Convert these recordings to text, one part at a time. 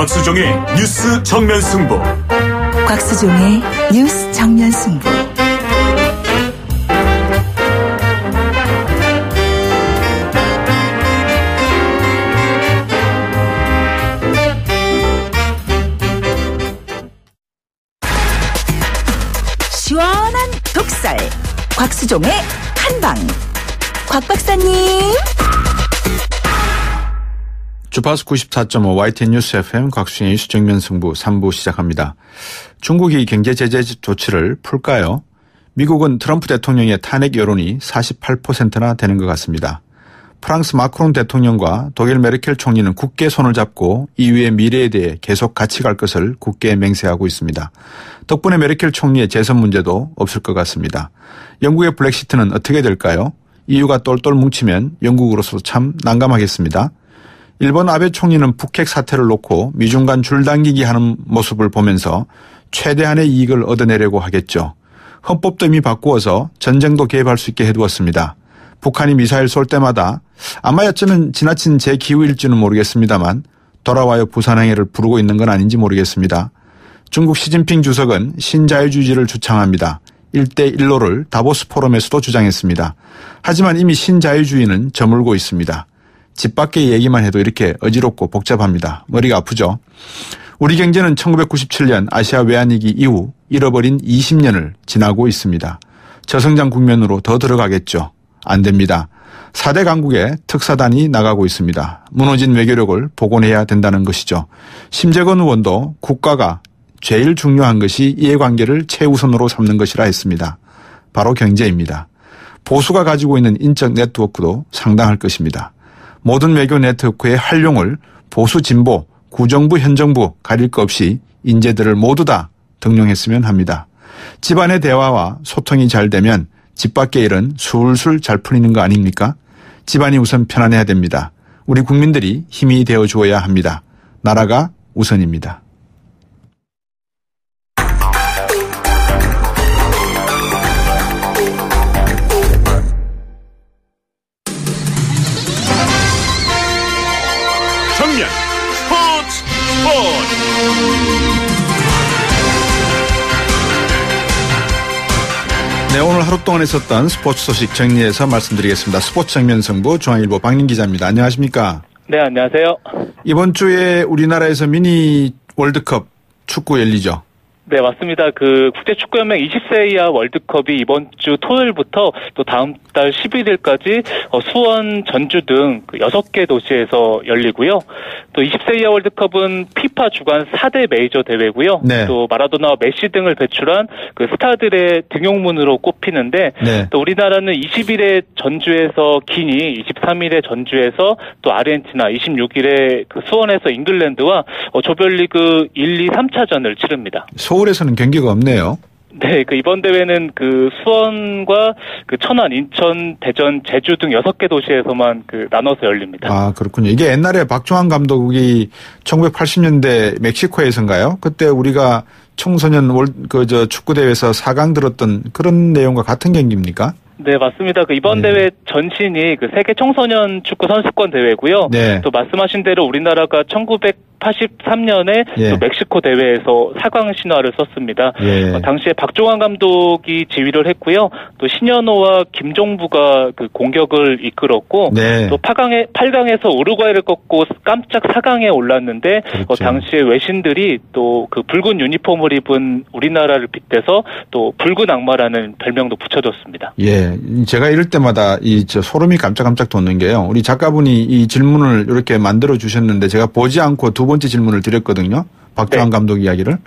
곽수종의 뉴스 정면 승부. 곽수종의 뉴스 정면 승부. 시원한 독살. 곽수종의 한방. 곽 박사님. 주파수 94.5 YTN 뉴스 FM 곽수종의 뉴스 정면 승부 3부 시작합니다. 중국이 경제 제재 조치를 풀까요? 미국은 트럼프 대통령의 탄핵 여론이 48%나 되는 것 같습니다. 프랑스 마크롱 대통령과 독일 메르켈 총리는 굳게 손을 잡고 EU의 미래에 대해 계속 같이 갈 것을 굳게 맹세하고 있습니다. 덕분에 메르켈 총리의 재선 문제도 없을 것 같습니다. 영국의 브렉시트는 어떻게 될까요? EU가 똘똘 뭉치면 영국으로서 참 난감하겠습니다. 일본 아베 총리는 북핵 사태를 놓고 미중 간 줄당기기 하는 모습을 보면서 최대한의 이익을 얻어내려고 하겠죠. 헌법도 이미 바꾸어서 전쟁도 개입할 수 있게 해두었습니다. 북한이 미사일 쏠 때마다 아마 어쩌면 지나친 제 기우일지는 모르겠습니다만 돌아와요 부산행해를 부르고 있는 건 아닌지 모르겠습니다. 중국 시진핑 주석은 신자유주의를 주창합니다. 1대1로를 다보스 포럼에서도 주장했습니다. 하지만 이미 신자유주의는 저물고 있습니다. 집 밖의 얘기만 해도 이렇게 어지럽고 복잡합니다. 머리가 아프죠. 우리 경제는 1997년 아시아 외환위기 이후 잃어버린 20년을 지나고 있습니다. 저성장 국면으로 더 들어가겠죠. 안 됩니다. 4대 강국의 특사단이 나가고 있습니다. 무너진 외교력을 복원해야 된다는 것이죠. 심재건 의원도 국가가 제일 중요한 것이 이해관계를 최우선으로 삼는 것이라 했습니다. 바로 경제입니다. 보수가 가지고 있는 인적 네트워크도 상당할 것입니다. 모든 외교 네트워크의 활용을 보수 진보, 구정부 현정부 가릴 것 없이 인재들을 모두 다 등용했으면 합니다. 집안의 대화와 소통이 잘 되면 집 밖의 일은 술술 잘 풀리는 거 아닙니까? 집안이 우선 편안해야 됩니다. 우리 국민들이 힘이 되어 주어야 합니다. 나라가 우선입니다. 정면 스포츠. 네, 오늘 하루 동안 있었던 스포츠 소식 정리해서 말씀드리겠습니다. 스포츠 정면 승부 중앙일보 박민 기자입니다. 안녕하십니까? 네, 안녕하세요. 이번 주에 우리나라에서 미니 월드컵 축구 열리죠? 네, 맞습니다. 국제축구연맹 20세 이하 월드컵이 이번 주 토요일부터 또 다음 달 11일까지 수원, 전주 등 6개 도시에서 열리고요. 또 20세 이하 월드컵은 피파 주관 4대 메이저 대회고요. 네. 또 마라도나와 메시 등을 배출한 스타들의 등용문으로 꼽히는데 네. 또 우리나라는 20일에 전주에서 기니, 23일에 전주에서 또 아르헨티나, 26일에 수원에서 잉글랜드와 조별리그 1, 2, 3차전을 치릅니다. 서울에서는 경기가 없네요. 네, 이번 대회는 수원과 천안, 인천, 대전, 제주 등 6개 도시에서만 나눠서 열립니다. 아, 그렇군요. 이게 옛날에 박종환 감독이 1980년대 멕시코에서인가요? 그때 우리가 청소년 축구 대회에서 4강 들었던 그런 내용과 같은 경기입니까? 네, 맞습니다. 이번 대회 전신이 세계 청소년 축구 선수권 대회고요. 네. 또 말씀하신 대로 우리나라가 1983년에 또 멕시코 대회에서 4강 신화를 썼습니다. 당시에 박종환 감독이 지휘를 했고요. 또 신현호와 김종부가 공격을 이끌었고 또 8강에서 우루과이를 꺾고 깜짝 4강에 올랐는데 그렇죠. 당시에 외신들이 또 붉은 유니폼을 입은 우리나라를 빗대서 또 붉은 악마라는 별명도 붙여줬습니다. 예, 제가 이럴 때마다 소름이 깜짝깜짝 돋는 게요. 우리 작가분이 이 질문을 이렇게 만들어 주셨는데 제가 보지 않고 두 번째 질문을 드렸거든요. 박종환 감독 이야기를.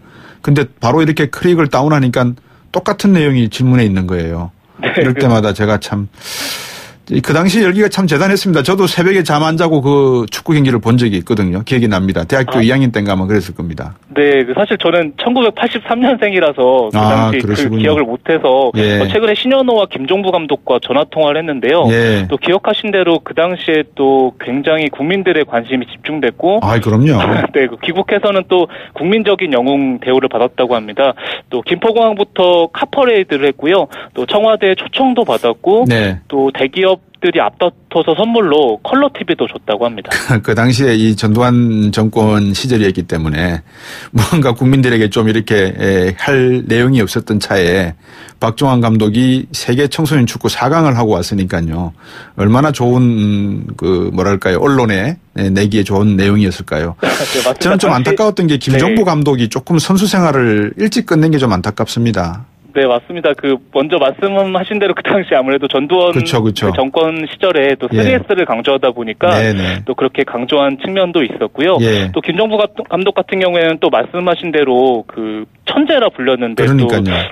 근데 바로 이렇게 클릭을 다운하니까 똑같은 내용이 질문에 있는 거예요. 이럴 때마다 제가 참 그 당시 열기가 참 대단했습니다. 저도 새벽에 잠 안 자고 축구 경기를 본 적이 있거든요. 기억이 납니다. 대학교 2학년 때인가 아마 그랬을 겁니다. 네, 사실 저는 1983년생이라서 당시 기억을 못해서 최근에 신현호와 김종부 감독과 전화 통화를 했는데요. 또 기억하신 대로 그 당시에 또 굉장히 국민들의 관심이 집중됐고, 그럼요. 네, 귀국해서는 또 국민적인 영웅 대우를 받았다고 합니다. 또 김포공항부터 카퍼레이드를 했고요. 또 청와대 초청도 받았고, 또 대기업 감독들이 앞다퉈서 선물로 컬러 TV도 줬다고 합니다. 그 당시에 이 전두환 정권 시절이었기 때문에 뭔가 국민들에게 좀 이렇게 할 내용이 없었던 차에 박종환 감독이 세계 청소년 축구 4강을 하고 왔으니까요. 얼마나 좋은 그 뭐랄까요, 언론에 내기에 좋은 내용이었을까요? 네, 저는 좀 안타까웠던 게 김종부 감독이 조금 선수 생활을 일찍 끝낸 게 좀 안타깝습니다. 네, 맞습니다. 먼저 말씀하신 대로 그 당시 아무래도 전두환 그쵸. 그 정권 시절에 또 3S를 강조하다 보니까 또 그렇게 강조한 측면도 있었고요. 또 김종부 감독 같은 경우에는 또 말씀하신 대로 그 천재라 불렸는데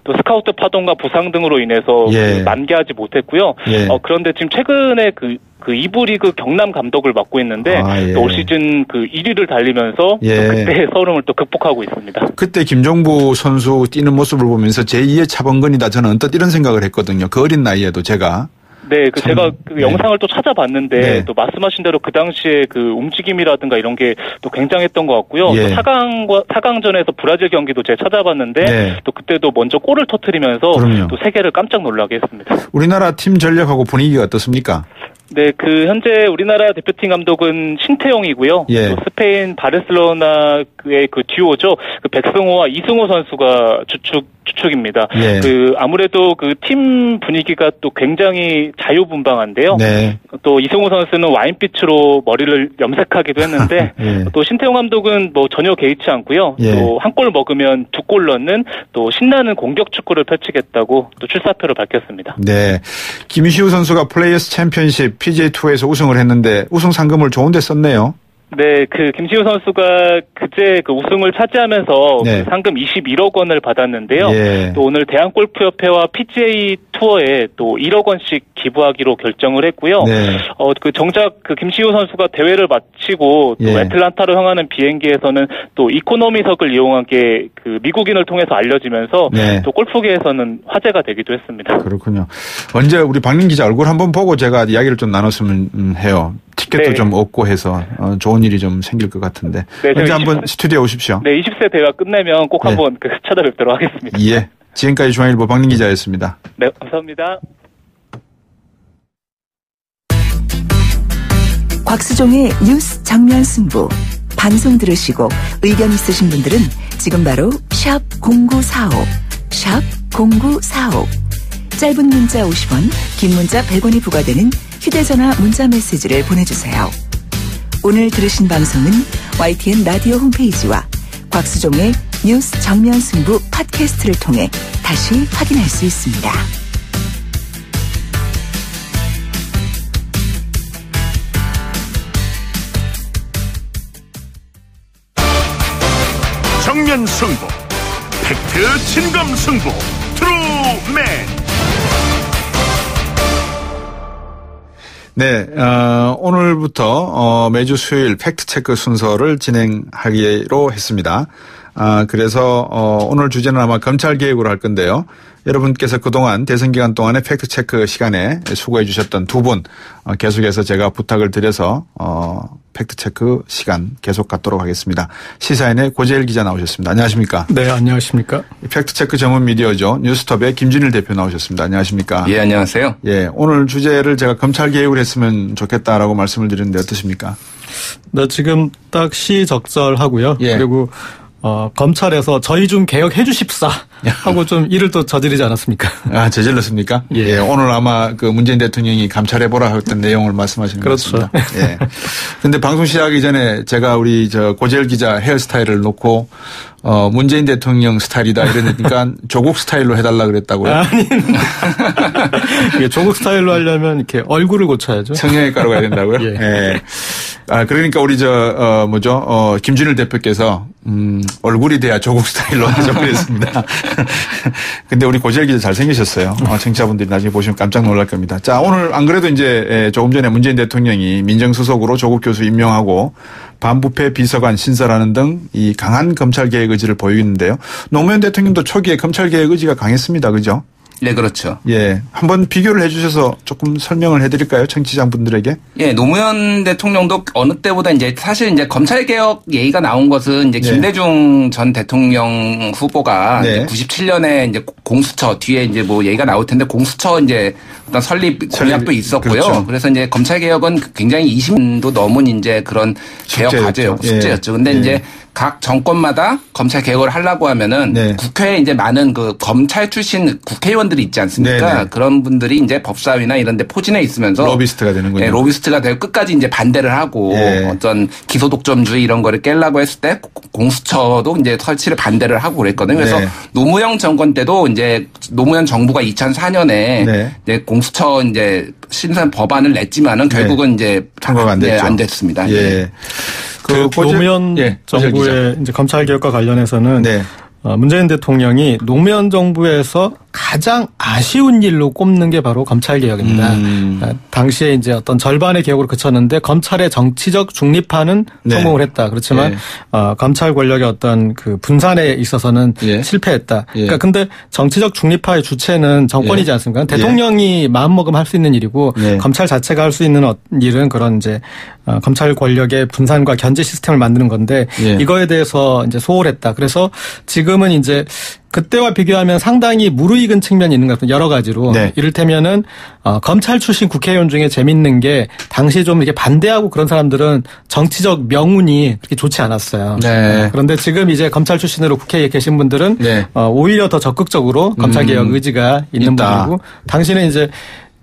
또 스카우트 파동과 부상 등으로 인해서 만개하지 못했고요. 그런데 지금 최근에 그 2부 리그 경남 감독을 맡고 있는데 또 올 시즌 그 1위를 달리면서 또 그때의 서름을 또 극복하고 있습니다. 그때 김종부 선수 뛰는 모습을 보면서 제2의 차범근이다 저는 언뜻 이런 생각을 했거든요. 그 어린 나이에도 제가. 네, 제가 그 영상을 또 찾아봤는데 또 말씀하신 대로 그 당시에 그 움직임이라든가 이런 게 또 굉장했던 것 같고요. 또 4강전에서 브라질 경기도 제가 찾아봤는데 또 그때도 먼저 골을 터뜨리면서 또 세계를 깜짝 놀라게 했습니다. 우리나라 팀 전력하고 분위기가 어떻습니까? 네, 현재 우리나라 대표팀 감독은 신태용이고요. 또 스페인 바르셀로나의 그 듀오죠. 그 백승호와 이승호 선수가 주축입니다. 아무래도 그 팀 분위기가 또 굉장히 자유분방한데요. 또 이승호 선수는 와인빛으로 머리를 염색하기도 했는데 또 신태용 감독은 뭐 전혀 개의치 않고요. 또 한 골 먹으면 2골 넣는 또 신나는 공격 축구를 펼치겠다고 또 출사표를 밝혔습니다. 네, 김시우 선수가 플레이어스 챔피언십 PGA 투어에서 우승을 했는데 우승 상금을 좋은 데 썼네요. 네, 김시우 선수가 그제 그 우승을 차지하면서 그 상금 21억 원을 받았는데요. 또 오늘 대한골프협회와 PGA 투어에 또 1억 원씩 기부하기로 결정을 했고요. 정작 그 김시우 선수가 대회를 마치고 또 애틀란타로 향하는 비행기에서는 또 이코노미석을 이용한 게 그 미국인을 통해서 알려지면서 또 골프계에서는 화제가 되기도 했습니다. 그렇군요. 언제 우리 박민 기자 얼굴 한번 보고 제가 이야기를 좀 나눴으면 해요. 티켓도 좀 얻고 해서 좋은 일이 좀 생길 것 같은데. 언제 한번 스튜디오에 오십시오. 네, 20세 대회가 끝내면 꼭 한번 찾아뵙도록 하겠습니다. 예. 지금까지 중앙일보 박민 기자였습니다. 네, 감사합니다. 곽수종의 뉴스 정면 승부. 방송 들으시고 의견 있으신 분들은 지금 바로 샵 0945, 샵 0945. 짧은 문자 50원, 긴 문자 100원이 부과되는 휴대전화 문자 메시지를 보내주세요. 오늘 들으신 방송은 YTN 라디오 홈페이지와 곽수종의 뉴스 정면 승부 팟캐스트를 통해 다시 확인할 수 있습니다. 정면 승부, 팩트 진검 승부, 트루맨. 네, 오늘부터 매주 수요일 팩트체크 순서를 진행하기로 했습니다. 그래서 오늘 주제는 아마 검찰개혁으로 할 건데요. 여러분께서 그동안 대선 기간 동안에 팩트체크 시간에 수고해 주셨던 두 분 계속해서 제가 부탁을 드려서 팩트체크 시간 계속 갖도록 하겠습니다. 시사인의 고재일 기자 나오셨습니다. 안녕하십니까? 네, 안녕하십니까? 팩트체크 전문 미디어죠. 뉴스톱의 김준일 대표 나오셨습니다. 안녕하십니까? 예, 안녕하세요. 예, 오늘 주제를 제가 검찰개혁을 했으면 좋겠다라고 말씀을 드렸는데 어떠십니까? 네, 지금 딱 시적절하고요. 그리고 검찰에서 저희 좀 개혁해 주십사 하고 좀 일을 또 저지르지 않았습니까? 저질렀습니까? 예. 오늘 아마 그 문재인 대통령이 감찰해보라 했던 내용을 말씀하시는 것 같습니다. 예. 근데 방송 시작하기 전에 제가 우리 고재일 기자 헤어스타일을 놓고 문재인 대통령 스타일이다 이러니까 조국 스타일로 해달라 그랬다고요? 아니. 조국 스타일로 하려면 이렇게 얼굴을 고쳐야죠. 성형외과로 가야 된다고요? 예. 그러니까 우리 김준일 대표께서 얼굴이 돼야 조국 스타일로 하자고 그랬습니다. 근데 우리 고재일 기자 잘생기셨어요. 청취자분들이 나중에 보시면 깜짝 놀랄 겁니다. 자, 오늘 안 그래도 이제 조금 전에 문재인 대통령이 민정수석으로 조국 교수 임명하고 반부패 비서관 신설하는 등 이 강한 검찰개혁 의지를 보이고 있는데요. 노무현 대통령도 초기에 검찰개혁 의지가 강했습니다. 그죠? 네, 그렇죠. 예. 한번 비교를 해 주셔서 조금 설명을 해 드릴까요? 청취자분들에게? 예, 노무현 대통령도 어느 때보다 이제 사실 이제 검찰 개혁 얘기가 나온 것은 이제 김대중 전 대통령 후보가 이제 97년에 이제 공수처 뒤에 이제 뭐 얘기가 나올 텐데 공수처 이제 어떤 설립 공약도 있었고요. 그렇죠. 그래서 이제 검찰 개혁은 굉장히 20년도 넘은 이제 그런 개혁 과제였고 숙제였죠. 근데 이제 각 정권마다 검찰 개혁을 하려고 하면은 국회에 이제 많은 그 검찰 출신 국회의원들이 있지 않습니까? 그런 분들이 이제 법사위나 이런 데 포진해 있으면서 로비스트가 되는군요. 네, 로비스트가 되고 끝까지 이제 반대를 하고 어떤 기소독점주의 이런 거를 깨려고 했을 때 공수처도 이제 설치를 반대를 하고 그랬거든요. 그래서 노무현 정권 때도 이제 노무현 정부가 2004년에 이제 공수처 이제 신선 법안을 냈지만은 결국은 이제 통과가 안 됐습니다. 그 노무현 정부의 이제 검찰 개혁과 관련해서는 문재인 대통령이 노무현 정부에서 가장 아쉬운 일로 꼽는 게 바로 검찰 개혁입니다. 당시에 이제 어떤 절반의 개혁으로 그쳤는데 검찰의 정치적 중립화는 성공을 했다. 그렇지만 검찰 권력의 어떤 그 분산에 있어서는 실패했다. 그러니까 근데 정치적 중립화의 주체는 정권이지 않습니까? 대통령이 마음먹으면 할 수 있는 일이고 검찰 자체가 할 수 있는 일은 그런 이제 검찰 권력의 분산과 견제 시스템을 만드는 건데 이거에 대해서 이제 소홀했다. 그래서 지금은 이제 그때와 비교하면 상당히 무르익은 측면이 있는 것 같아요. 여러 가지로. 이를테면은 검찰 출신 국회의원 중에 재밌는 게 당시 좀 이렇게 반대하고 그런 사람들은 정치적 명운이 그렇게 좋지 않았어요. 그런데 지금 이제 검찰 출신으로 국회에 계신 분들은 오히려 더 적극적으로 검찰 개혁 의지가 있는 분들이고 당시는 이제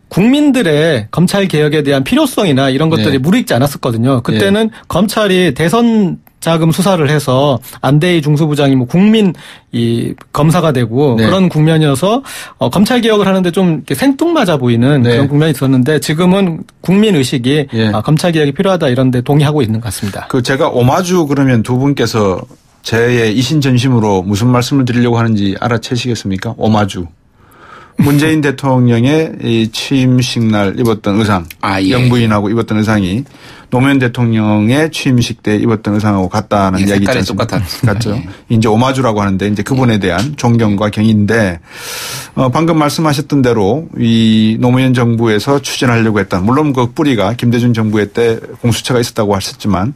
국민들의 검찰 개혁에 대한 필요성이나 이런 것들이 무르익지 않았었거든요. 그때는 검찰이 대선 자금 수사를 해서 안대희 중수부장이 뭐 국민 이 검사가 되고 그런 국면이어서 검찰 개혁을 하는데 좀 이렇게 생뚱맞아 보이는 그런 국면이 있었는데 지금은 국민 의식이 검찰 개혁이 필요하다 이런데 동의하고 있는 것 같습니다. 그 제가 오마주 그러면 두 분께서 제의 이신전심으로 무슨 말씀을 드리려고 하는지 알아채시겠습니까? 오마주. 문재인 대통령의 이 취임식 날 입었던 의상, 영부인하고 입었던 의상이 노무현 대통령의 취임식 때 입었던 의상하고 같다는 이야기 있지 않습니까? 같죠. 이제 오마주라고 하는데 이제 그분에 대한 존경과 경의인데 방금 말씀하셨던 대로 이 노무현 정부에서 추진하려고 했던 물론 그 뿌리가 김대중 정부의 때 공수처가 있었다고 하셨지만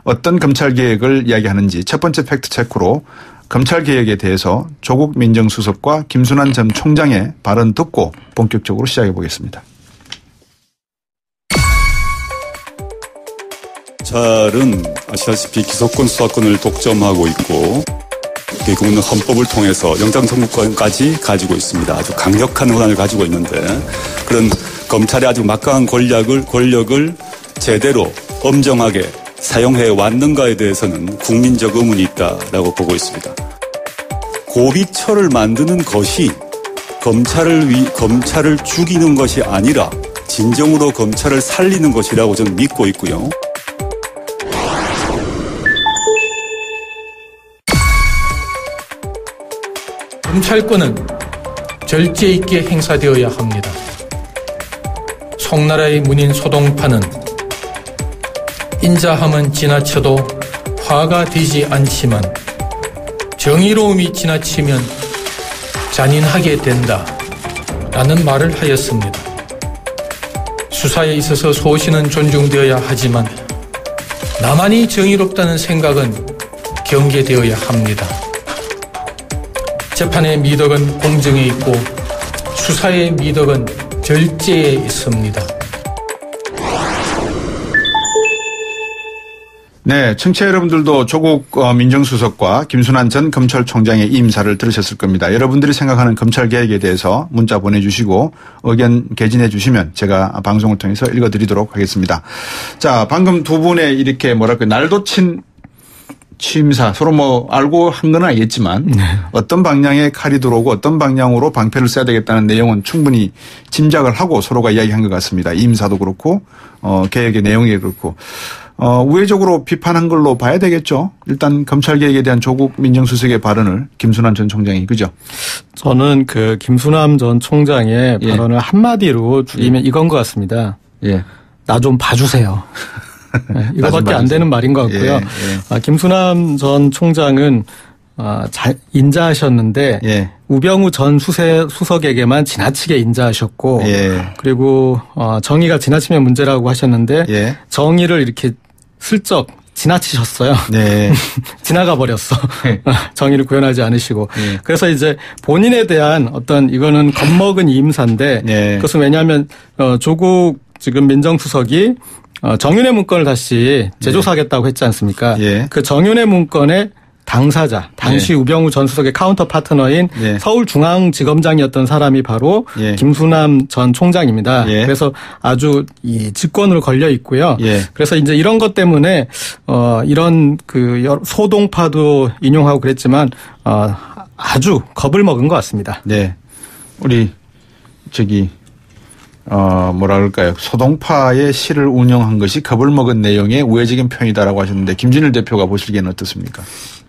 어떤 검찰 개혁을 이야기하는지 첫 번째 팩트 체크로 검찰 개혁에 대해서 조국 민정수석과 김순환 전 총장의 발언 듣고 본격적으로 시작해 보겠습니다. 검찰은 아시다시피 기소권 수사권을 독점하고 있고 대부분 헌법을 통해서 영장선고권까지 가지고 있습니다. 아주 강력한 권한을 가지고 있는데 그런 검찰의 아주 막강한 권력을 제대로 엄정하게 사용해 왔는가에 대해서는 국민적 의문이 있다라고 보고 있습니다. 고비처를 만드는 것이 검찰을 죽이는 것이 아니라 진정으로 검찰을 살리는 것이라고 저는 믿고 있고요. 검찰권은 절제 있게 행사되어야 합니다. 송나라의 문인 소동파는 인자함은 지나쳐도 화가 되지 않지만 정의로움이 지나치면 잔인하게 된다 라는 말을 하였습니다. 수사에 있어서 소신은 존중되어야 하지만 나만이 정의롭다는 생각은 경계되어야 합니다. 재판의 미덕은 공정에 있고 수사의 미덕은 절제에 있습니다. 네, 청취자 여러분들도 조국 민정수석과 김순환 전 검찰총장의 임사를 들으셨을 겁니다. 여러분들이 생각하는 검찰개혁에 대해서 문자 보내주시고 의견 개진해 주시면 제가 방송을 통해서 읽어드리도록 하겠습니다. 자, 방금 두 분의 이렇게 날도 친 취임사 서로 뭐 알고 한 건 아니겠지만 어떤 방향에 칼이 들어오고 어떤 방향으로 방패를 써야 되겠다는 내용은 충분히 짐작을 하고 서로가 이야기한 것 같습니다. 임사도 그렇고 개혁의 내용이 그렇고 우회적으로 비판한 걸로 봐야 되겠죠. 일단 검찰개혁에 대한 조국 민정수석의 발언을 김순환 전 총장이 그죠? 저는 그 김순환 전 총장의 발언을 한마디로 줄이면 이건 것 같습니다. 나 좀 봐주세요. 이거밖에 안 되는 말인 것 같고요. 김순환 전 총장은 인자하셨는데 예. 우병우 전 수석에게만 지나치게 인자하셨고 예. 그리고 정의가 지나치면 문제라고 하셨는데 예. 정의를 이렇게 슬쩍 지나치셨어요. 네. 지나가 버렸어. 정의를 구현하지 않으시고. 네. 그래서 이제 본인에 대한 어떤 이거는 겁먹은 이임사인데 네. 그것은 왜냐하면 조국 지금 민정수석이 정윤회 문건을 다시 재조사하겠다고 했지 않습니까? 네. 그 정윤회 문건의 당사자, 당시 우병우 전 수석의 카운터 파트너인 서울중앙지검장이었던 사람이 바로 김수남 전 총장입니다. 그래서 아주 이 직권으로 걸려 있고요. 그래서 이제 이런 것 때문에 이런 그 소동파도 인용하고 그랬지만 아주 겁을 먹은 것 같습니다. 네, 우리 뭐라 그럴까요? 소동파의 시를 운영한 것이 겁을 먹은 내용의 우회적인 표현이다라고 하셨는데 김진일 대표가 보시기에는 어떻습니까?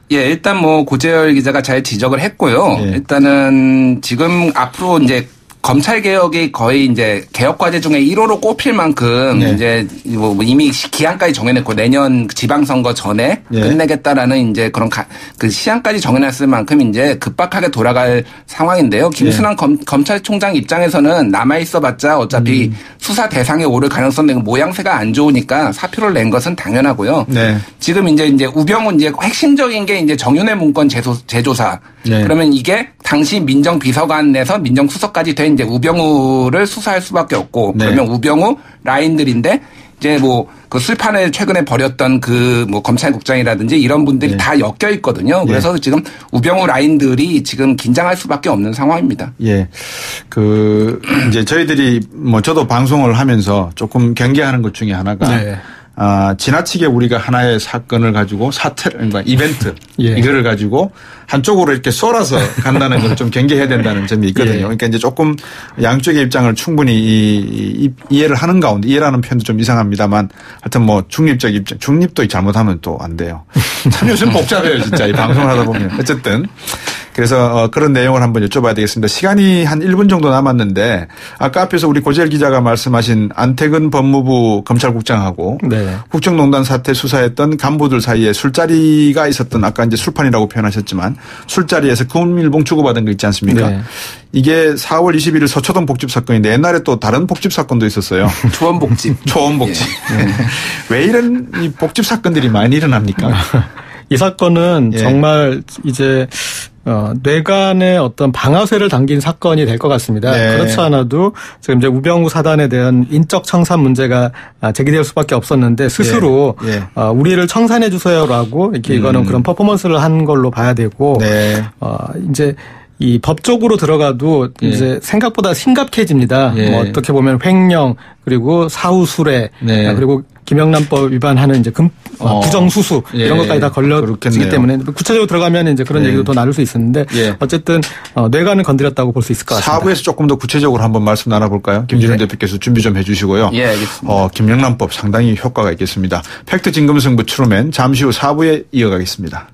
예, 일단 뭐 고재열 기자가 잘 지적을 했고요. 예. 일단은 지금 앞으로 이제 검찰 개혁이 거의 이제 개혁 과제 중에 1호로 꼽힐 만큼 이제 뭐 이미 기한까지 정해냈고 내년 지방선거 전에 끝내겠다라는 이제 그런 그 시한까지 정해놨을 만큼 이제 급박하게 돌아갈 상황인데요. 김순환 검찰총장 입장에서는 남아있어봤자 어차피 수사 대상에 오를 가능성이 모양새가 안 좋으니까 사표를 낸 것은 당연하고요. 네. 지금 이제 우병우 이제 핵심적인 게 이제 정윤회 문건 재조사. 네. 그러면 이게 당시 민정비서관에서 민정수석까지 된 이제 우병우를 수사할 수밖에 없고 그러면 우병우 라인들인데 이제 뭐 그 술판을 최근에 벌였던 그 뭐 검찰국장이라든지 이런 분들이 다 엮여 있거든요. 그래서 지금 우병우 라인들이 지금 긴장할 수밖에 없는 상황입니다. 예. 이제 저희들이 뭐 저도 방송을 하면서 조금 경계하는 것 중에 하나가 지나치게 우리가 하나의 사건을 가지고 그러니까 이벤트 이거를 가지고 한쪽으로 이렇게 쏠아서 간다는 걸 좀 경계해야 된다는 점이 있거든요. 그러니까 이제 조금 양쪽의 입장을 충분히 이해를 하는 가운데 이해라는 표현도 좀 이상합니다만 하여튼 뭐 중립적 입장, 중립도 잘못하면 또 안 돼요. 참 요즘 복잡해요 진짜 이 방송을 하다 보면. 어쨌든. 그래서 그런 내용을 한번 여쭤봐야 되겠습니다. 시간이 한 1분 정도 남았는데 아까 앞에서 우리 고재열 기자가 말씀하신 안태근 법무부 검찰국장하고 국정농단 사태 수사했던 간부들 사이에 술자리가 있었던 아까 이제 술판이라고 표현하셨지만 술자리에서 금일봉 주고받은 거 있지 않습니까? 네. 이게 4월 21일 서초동 복집 사건인데 옛날에 또 다른 복집 사건도 있었어요. 초원복집. 초원복집. 왜 이런 이 복집 사건들이 많이 일어납니까? 이 사건은 정말 이제 뇌관의 어떤 방아쇠를 당긴 사건이 될 것 같습니다. 그렇지 않아도 지금 이제 우병우 사단에 대한 인적 청산 문제가 제기될 수밖에 없었는데 스스로 우리를 청산해 주세요라고 이렇게 이거는 그런 퍼포먼스를 한 걸로 봐야 되고 이제 이 법적으로 들어가도 이제 생각보다 심각해집니다. 뭐 어떻게 보면 횡령 그리고 사후수뢰 그리고 김영란법 위반하는 이제 부정수수 이런 것까지 다 걸려지기 때문에 구체적으로 들어가면 이제 그런 얘기도 더 나눌 수 있었는데 어쨌든 뇌관을 건드렸다고 볼 수 있을 것 같습니다. 4부에서 조금 더 구체적으로 한번 말씀 나눠볼까요? 김진우 대표께서 준비 좀 해주시고요. 예, 알겠습니다. 김영란법 상당히 효과가 있겠습니다. 팩트 진검승부 트루맨 잠시 후 4부에 이어가겠습니다.